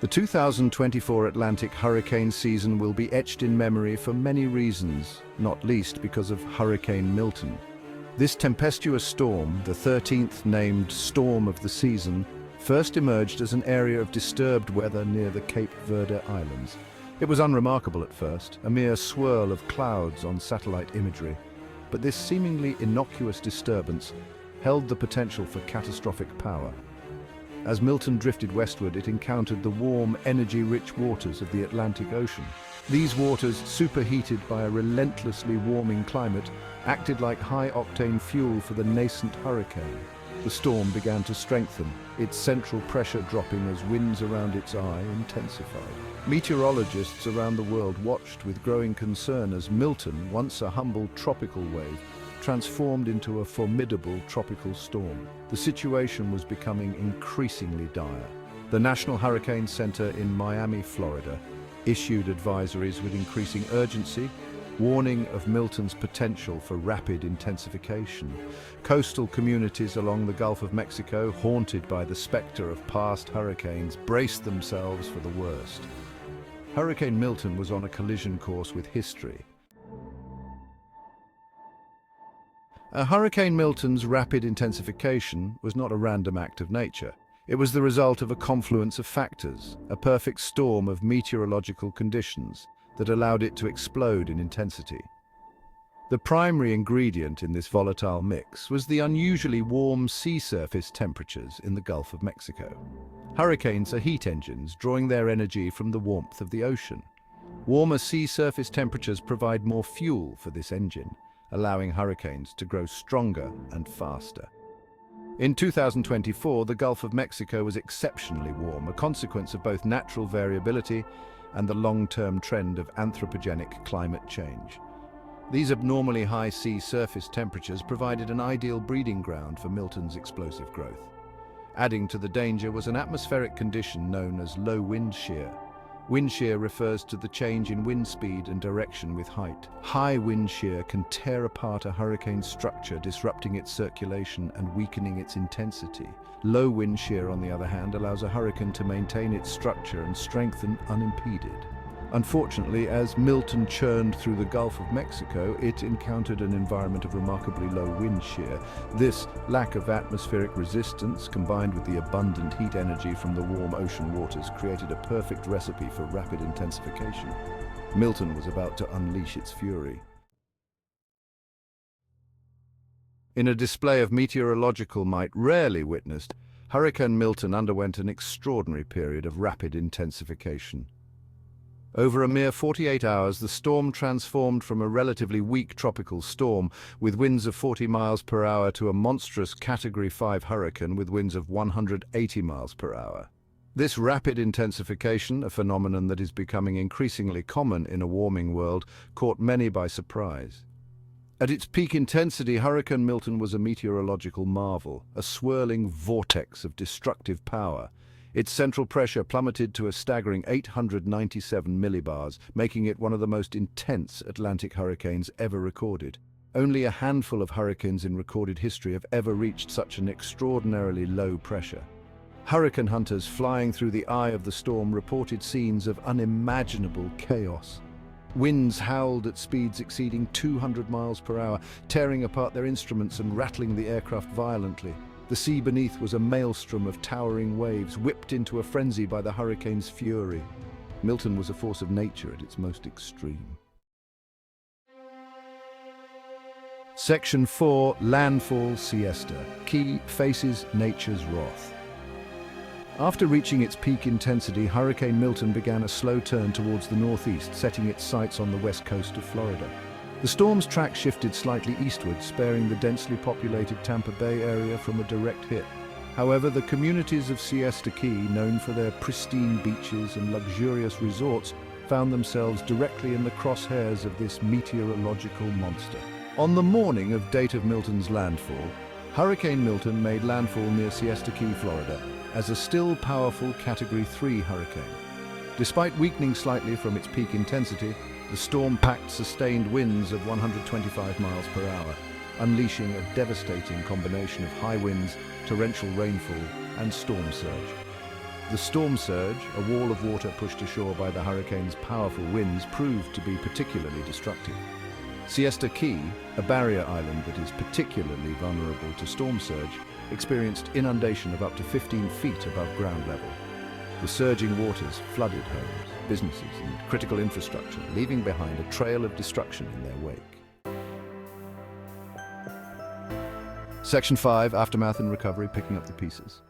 The 2024 Atlantic hurricane season will be etched in memory for many reasons, not least because of Hurricane Milton. This tempestuous storm, the 13th named storm of the season, first emerged as an area of disturbed weather near the Cape Verde Islands. It was unremarkable at first, a mere swirl of clouds on satellite imagery. But this seemingly innocuous disturbance held the potential for catastrophic power. As Milton drifted westward, it encountered the warm, energy-rich waters of the Atlantic Ocean. These waters, superheated by a relentlessly warming climate, acted like high-octane fuel for the nascent hurricane. The storm began to strengthen, its central pressure dropping as winds around its eye intensified. Meteorologists around the world watched with growing concern as Milton, once a humble tropical wave, transformed into a formidable tropical storm. The situation was becoming increasingly dire. The National Hurricane Center in Miami, Florida, issued advisories with increasing urgency, warning of Milton's potential for rapid intensification. Coastal communities along the Gulf of Mexico, haunted by the specter of past hurricanes, braced themselves for the worst. Hurricane Milton was on a collision course with history. Hurricane Milton's rapid intensification was not a random act of nature. It was the result of a confluence of factors, a perfect storm of meteorological conditions that allowed it to explode in intensity. The primary ingredient in this volatile mix was the unusually warm sea surface temperatures in the Gulf of Mexico. Hurricanes are heat engines, drawing their energy from the warmth of the ocean. Warmer sea surface temperatures provide more fuel for this engine, allowing hurricanes to grow stronger and faster. In 2024, the Gulf of Mexico was exceptionally warm, a consequence of both natural variability and the long-term trend of anthropogenic climate change. These abnormally high sea surface temperatures provided an ideal breeding ground for Milton's explosive growth. Adding to the danger was an atmospheric condition known as low wind shear. Wind shear refers to the change in wind speed and direction with height. High wind shear can tear apart a hurricane's structure, disrupting its circulation and weakening its intensity. Low wind shear, on the other hand, allows a hurricane to maintain its structure and strengthen unimpeded. Unfortunately, as Milton churned through the Gulf of Mexico, it encountered an environment of remarkably low wind shear. This lack of atmospheric resistance, combined with the abundant heat energy from the warm ocean waters, created a perfect recipe for rapid intensification. Milton was about to unleash its fury. In a display of meteorological might rarely witnessed, Hurricane Milton underwent an extraordinary period of rapid intensification. Over a mere 48 hours, the storm transformed from a relatively weak tropical storm with winds of 40 miles per hour to a monstrous Category 5 hurricane with winds of 180 miles per hour. This rapid intensification, a phenomenon that is becoming increasingly common in a warming world, caught many by surprise. At its peak intensity, Hurricane Milton was a meteorological marvel, a swirling vortex of destructive power. Its central pressure plummeted to a staggering 897 millibars, making it one of the most intense Atlantic hurricanes ever recorded. Only a handful of hurricanes in recorded history have ever reached such an extraordinarily low pressure. Hurricane hunters flying through the eye of the storm reported scenes of unimaginable chaos. Winds howled at speeds exceeding 200 miles per hour, tearing apart their instruments and rattling the aircraft violently. The sea beneath was a maelstrom of towering waves, whipped into a frenzy by the hurricane's fury. Milton was a force of nature at its most extreme. Section 4, Landfall, Siesta Key faces nature's wrath. After reaching its peak intensity, Hurricane Milton began a slow turn towards the northeast, setting its sights on the west coast of Florida. The storm's track shifted slightly eastward, sparing the densely populated Tampa Bay area from a direct hit. However, the communities of Siesta Key, known for their pristine beaches and luxurious resorts, found themselves directly in the crosshairs of this meteorological monster. On the morning of date of Milton's landfall, Hurricane Milton made landfall near Siesta Key, Florida, as a still powerful Category 3 hurricane. Despite weakening slightly from its peak intensity, the storm packed sustained winds of 125 miles per hour, unleashing a devastating combination of high winds, torrential rainfall, and storm surge. The storm surge, a wall of water pushed ashore by the hurricane's powerful winds, proved to be particularly destructive. Siesta Key, a barrier island that is particularly vulnerable to storm surge, experienced inundation of up to 15 feet above ground level. The surging waters flooded homes, businesses, and critical infrastructure, leaving behind a trail of destruction in their wake. Section 5, Aftermath and Recovery, picking up the pieces.